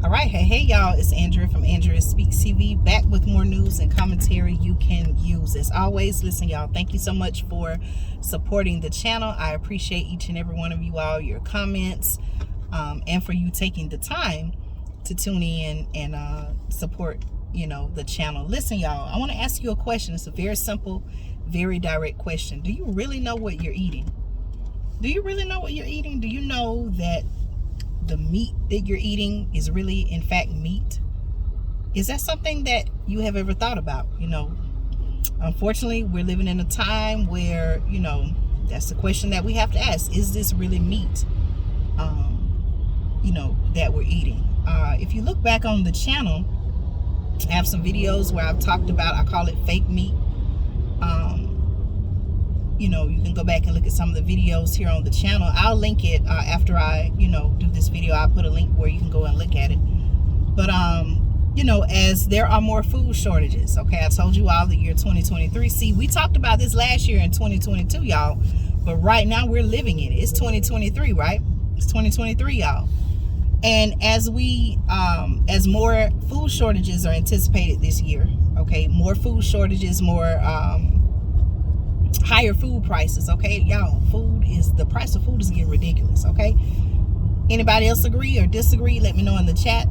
All right, hey y'all, it's Andrea from Andrea Speaks TV, back with more news and commentary you can use. As always, listen y'all, thank you so much for supporting the channel. I appreciate each and every one of you all, your comments, and for you taking the time to tune in and support, the channel. Listen y'all, I want to ask you a question. It's a very simple, very direct question. Do you really know what you're eating? Do you really know what you're eating? Do you know that the meat that you're eating is really in fact meat? Is that something that you have ever thought about? Unfortunately, we're living in a time where that's the question that we have to ask. Is this really meat that we're eating? If you look back on the channel, I have some videos where I've talked about, I call it fake meat. You can go back and look at some of the videos here on the channel. I'll link it after I, do this video. I'll put a link where you can go and look at it. But, as there are more food shortages, okay, I told you all the year 2023. See, we talked about this last year in 2022, y'all. But right now we're living in it. It's 2023, right? It's 2023, y'all. And as more food shortages are anticipated this year, okay, more food shortages, more, higher food prices, okay, y'all. The price of food is getting ridiculous, okay? Anybody else agree or disagree? Let me know in the chat.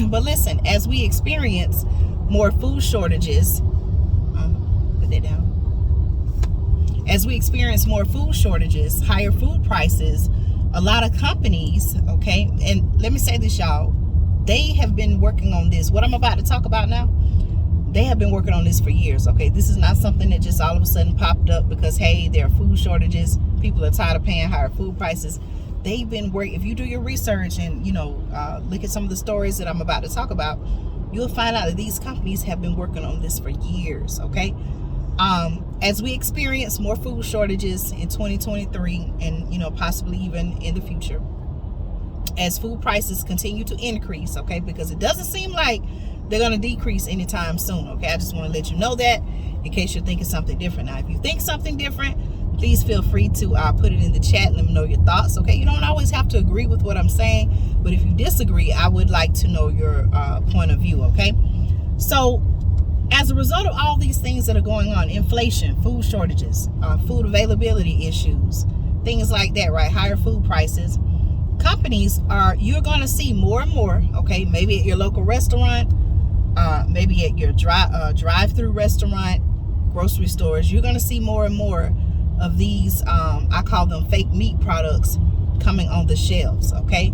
But listen, as we experience more food shortages, put that down. As we experience more food shortages, higher food prices, a lot of companies, okay, and let me say this, y'all, they have been working on this. What I'm about to talk about now, they have been working on this for years, okay? This is not something that just all of a sudden popped up because, hey, there are food shortages. People are tired of paying higher food prices. They've been working. If you do your research and, look at some of the stories that I'm about to talk about, you'll find out that these companies have been working on this for years, okay? As we experience more food shortages in 2023 and, possibly even in the future, as food prices continue to increase, okay, because it doesn't seem like they're going to decrease anytime soon, okay? I just want to let you know that in case you're thinking something different. Now, if you think something different, please feel free to put it in the chat. Let me know your thoughts, okay? You don't always have to agree with what I'm saying, but if you disagree, I would like to know your point of view, okay? So, as a result of all these things that are going on, inflation, food shortages, food availability issues, things like that, right? Higher food prices. Companies you're going to see more and more, okay? Maybe at your local restaurant, maybe at your drive-through restaurant, grocery stores, you're going to see more and more of these, I call them fake meat products coming on the shelves, okay?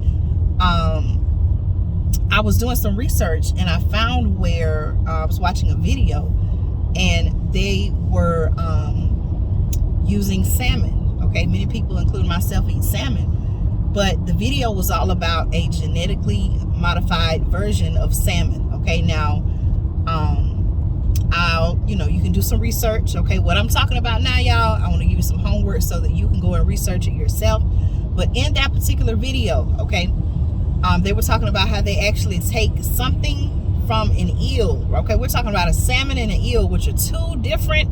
I was doing some research and I found where I was watching a video and they were using salmon, okay? Many people, including myself, eat salmon. But the video was all about a genetically modified version of salmon. Okay, now, you can do some research. Okay, what I'm talking about now, y'all, I want to give you some homework so that you can go and research it yourself. But in that particular video, okay, they were talking about how they actually take something from an eel. Okay, we're talking about a salmon and an eel, which are two different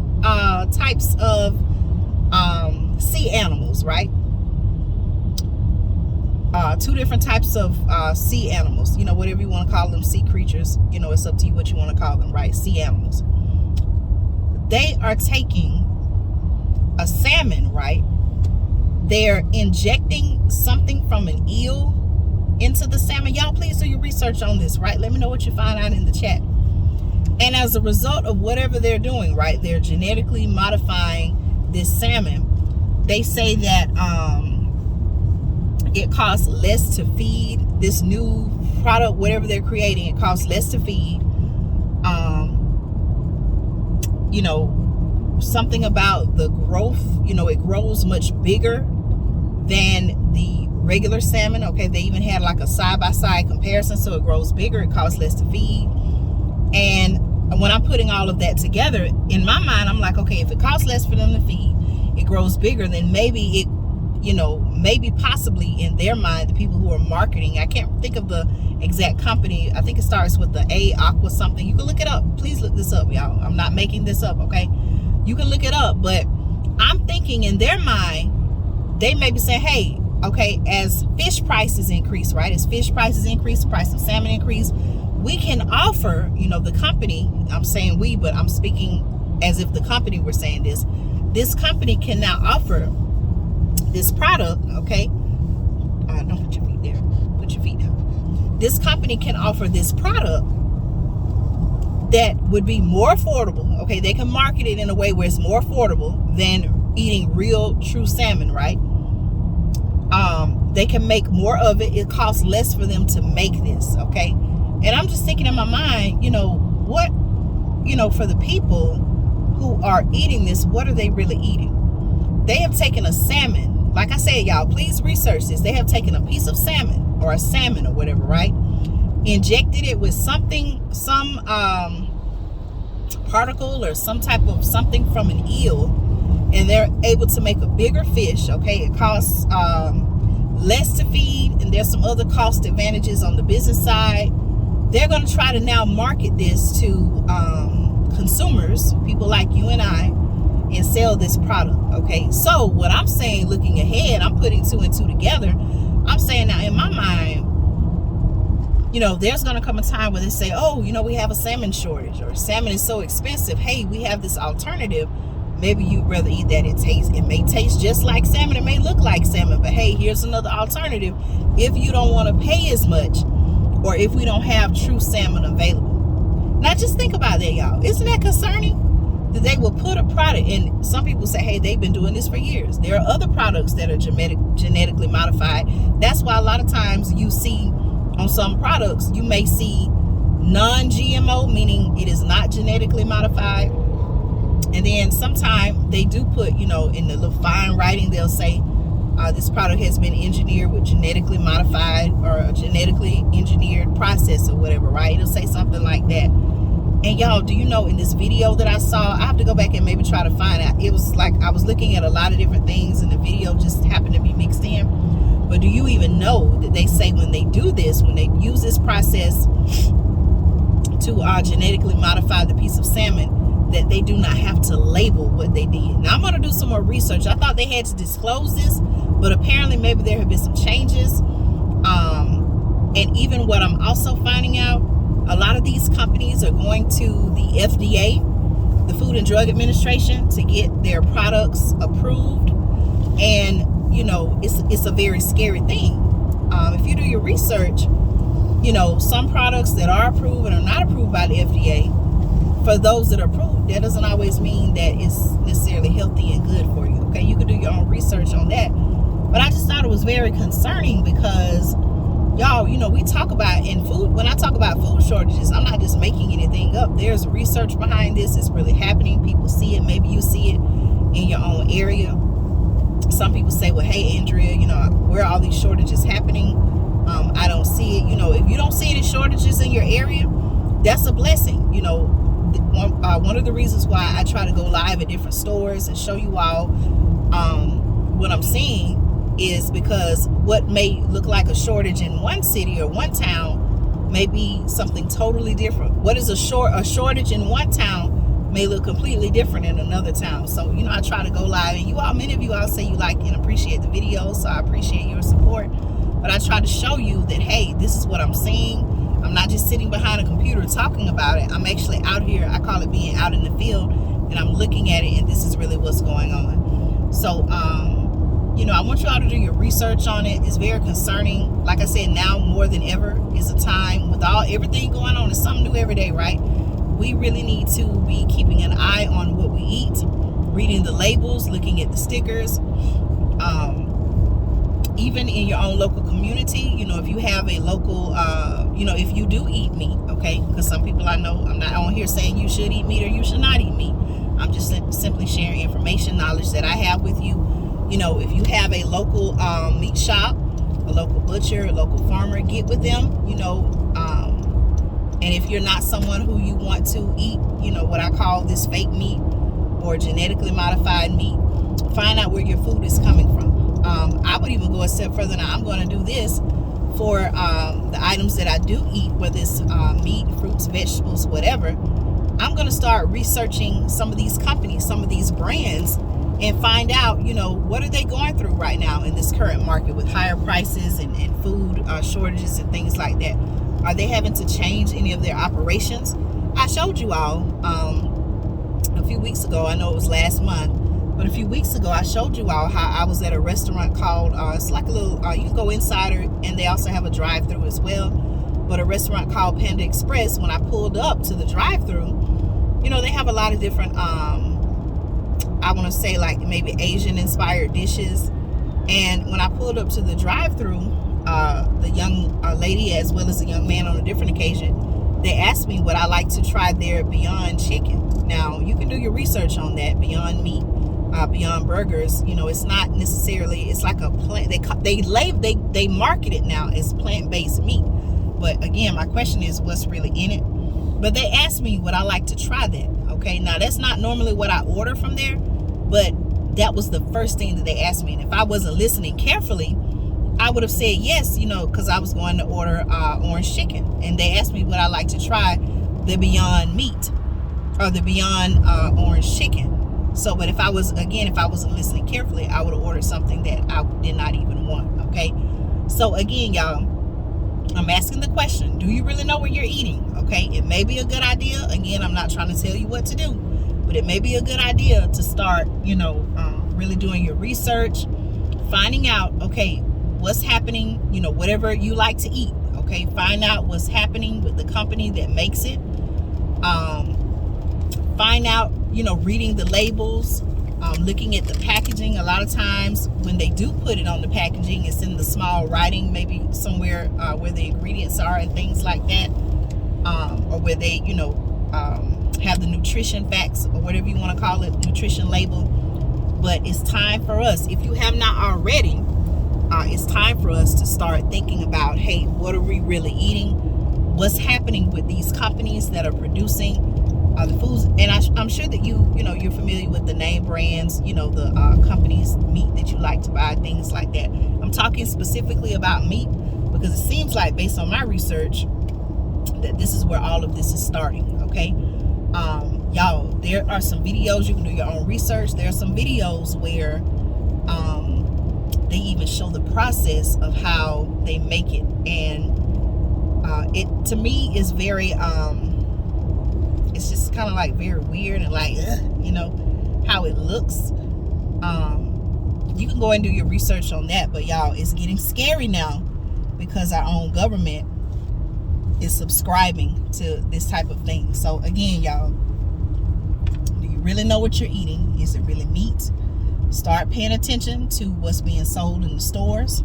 types of sea animals, right? Two different types of sea animals, whatever you want to call them, sea creatures, it's up to you what you want to call them, right? Sea animals. They are taking a salmon, right? They're injecting something from an eel into the salmon. Y'all, please do your research on this, right? Let me know what you find out in the chat. And as a result of whatever they're doing, right, they're genetically modifying this salmon. They say that it costs less to feed this new product, whatever they're creating. It costs less to feed. Something about the growth, it grows much bigger than the regular salmon. Okay, they even had like a side-by-side comparison, so it grows bigger, it costs less to feed. And when I'm putting all of that together, in my mind, I'm like, okay, if it costs less for them to feed, it grows bigger, then maybe it, maybe possibly in their mind, the people who are marketing, I can't think of the exact company, I think it starts with the A, Aqua something. You can look it up. Please look this up, y'all. I'm not making this up, okay? You can look it up, but I'm thinking in their mind, they may be saying, hey, okay, as fish prices increase, right? As fish prices increase, the price of salmon increase, we can offer, the company, I'm saying we, but I'm speaking as if the company were saying this. This company can now offer this product, okay? Don't put your feet there. Put your feet down. This company can offer this product that would be more affordable, okay? They can market it in a way where it's more affordable than eating real, true salmon, right? They can make more of it. It costs less for them to make this, okay? And I'm just thinking in my mind, what, for the people who are eating this, what are they really eating? They have taken a salmon. Like I said, y'all, please research this. They have taken a piece of salmon or a salmon or whatever, right? Injected it with some particle or some type of something from an eel, and they're able to make a bigger fish, okay? It costs less to feed, and there's some other cost advantages on the business side. They're going to try to now market this to consumers, people like you and I, and sell this product, okay? So what I'm saying, looking ahead, I'm putting 2 and 2 together. I'm saying now in my mind, there's going to come a time where they say, oh, we have a salmon shortage, or salmon is so expensive. Hey, we have this alternative. Maybe you'd rather eat that. It may taste just like salmon. It may look like salmon, but hey, here's another alternative. If you don't want to pay as much, or if we don't have true salmon available. Now just think about that, y'all. Isn't that concerning? That they will put a product, and some people say, hey, they've been doing this for years. There are other products that are genetically modified. That's why a lot of times you see on some products, you may see non-GMO, meaning it is not genetically modified. And then sometimes they do put, in the little fine writing, they'll say, this product has been engineered with genetically modified or a genetically engineered process or whatever, right? It'll say something like that. And y'all, do you know, in this video that I saw, I have to go back and maybe try to find out. It was like I was looking at a lot of different things, and the video just happened to be mixed in. But do you even know that they say when they do this, when they use this process to genetically modify the piece of salmon, that they do not have to label what they did? Now, I'm going to do some more research. I thought they had to disclose this, but apparently maybe there have been some changes. And even what I'm also finding out, a lot of these companies are going to the FDA, the Food and Drug Administration, to get their products approved. And, it's a very scary thing. If you do your research, some products that are approved and are not approved by the FDA, for those that are approved, that doesn't always mean that it's necessarily healthy and good for you. Okay, you can do your own research on that. But I just thought it was very concerning because, y'all, we talk about in food, when I talk about food shortages, I'm not just making anything up. There's research behind this. It's really happening. People see it. Maybe you see it in your own area. Some people say, well, hey, Andrea, where are all these shortages happening? I don't see it. If you don't see any shortages in your area, that's a blessing. One of the reasons why I try to go live at different stores and show you all what I'm seeing is because what may look like a shortage in one city or one town may be something totally different. What is a shortage in one town may look completely different in another town. So, I try to go live, and many of you all say you like and appreciate the videos, so I appreciate your support. But I try to show you that, hey, this is what I'm seeing. I'm not just sitting behind a computer talking about it. I'm actually out here. I call it being out in the field, and I'm looking at it, and this is really what's going on. So, I want you all to do your research on it. It's very concerning. Like I said, now more than ever is a time with everything going on. It's something new every day, right? We really need to be keeping an eye on what we eat, reading the labels, looking at the stickers. Even in your own local community, if you have a local, if you do eat meat, okay? Because some people I know, I'm not on here saying you should eat meat or you should not eat meat. I'm just simply sharing information, knowledge that I have with you. If you have a local meat shop, a local butcher, a local farmer, get with them, and if you're not someone who you want to eat, what I call this fake meat or genetically modified meat, find out where your food is coming from. I would even go a step further. Now, I'm going to do this for the items that I do eat, whether it's meat, fruits, vegetables, whatever. I'm going to start researching some of these companies, some of these brands, and find out, what are they going through right now in this current market with higher prices and food shortages and things like that. Are they having to change any of their operations? I showed you all a few weeks ago, I know it was last month, but a few weeks ago I showed you all how I was at a restaurant called, it's like a little, you can go inside, and they also have a drive-through as well, but a restaurant called Panda Express. When I pulled up to the drive-through, they have a lot of different, I want to say like maybe Asian inspired dishes. And when I pulled up to the drive-through, the young lady as well as the young man on a different occasion, they asked me would I like to try their Beyond Chicken. Now you can do your research on that. Beyond Meat, Beyond Burgers, it's not necessarily, it's like a plant, they market it now as plant-based meat. But again, my question is what's really in it. But they asked me would I like to try that. Okay, now that's not normally what I order from there, but that was the first thing that they asked me. And if I wasn't listening carefully, I would have said yes, because I was going to order orange chicken. And they asked me would I like to try the Beyond Meat or the Beyond orange chicken. So, but if I wasn't listening carefully, I would have ordered something that I did not even want. Okay, so again, y'all, I'm asking the question, do you really know what you're eating? Okay, it may be a good idea. Again, I'm not trying to tell you what to do, but it may be a good idea to start, really doing your research, finding out, okay, what's happening, whatever you like to eat. Okay, find out what's happening with the company that makes it. Find out, reading the labels, looking at the packaging. A lot of times when they do put it on the packaging, it's in the small writing, maybe somewhere where the ingredients are and things like that, or where they, have the nutrition facts or whatever you want to call it, nutrition label. But it's time for us, if you have not already, it's time for us to start thinking about, hey, what are we really eating? What's happening with these companies that are producing the foods? And I'm sure that you're familiar with the name brands, the companies, meat that you like to buy, things like that. I'm talking specifically about meat because it seems like, based on my research, that this is where all of this is starting. Okay, y'all, there are some videos, you can do your own research. There are some videos where they even show the process of how they make it, and it to me is very it's just kind of like very weird and like how it looks. You can go and do your research on that, but y'all, it's getting scary now because our own government is subscribing to this type of thing. So again, y'all, do you really know what you're eating? Is it really meat? Start paying attention to what's being sold in the stores.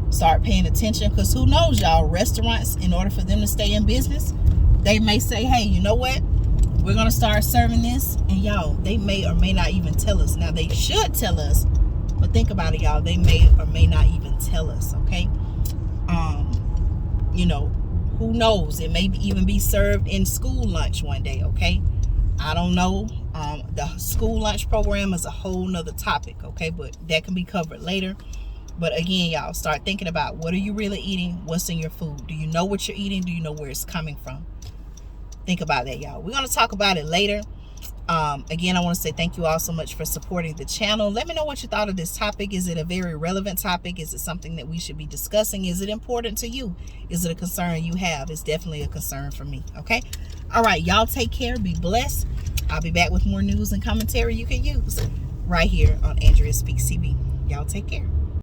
Start paying attention, because who knows, y'all, restaurants, in order for them to stay in business, they may say, hey, you know what, we're going to start serving this. And y'all, they may or may not even tell us. Now, they should tell us, but think about it, y'all, they may or may not even tell us. Okay, who knows, it may even be served in school lunch one day. Okay, I don't know. The school lunch program is a whole nother topic. Okay, but that can be covered later. But again, y'all, start thinking about, what are you really eating? What's in your food? Do you know what you're eating? Do you know where it's coming from? Think about that, y'all. We're going to talk about it later. Again, I want to say thank you all so much for supporting the channel. Let me know what you thought of this topic. Is it a very relevant topic? Is it something that we should be discussing? Is it important to you? Is it a concern you have? It's definitely a concern for me. Okay. All right. Y'all take care. Be blessed. I'll be back with more news and commentary you can use right here on Andrea Speaks TV. Y'all take care.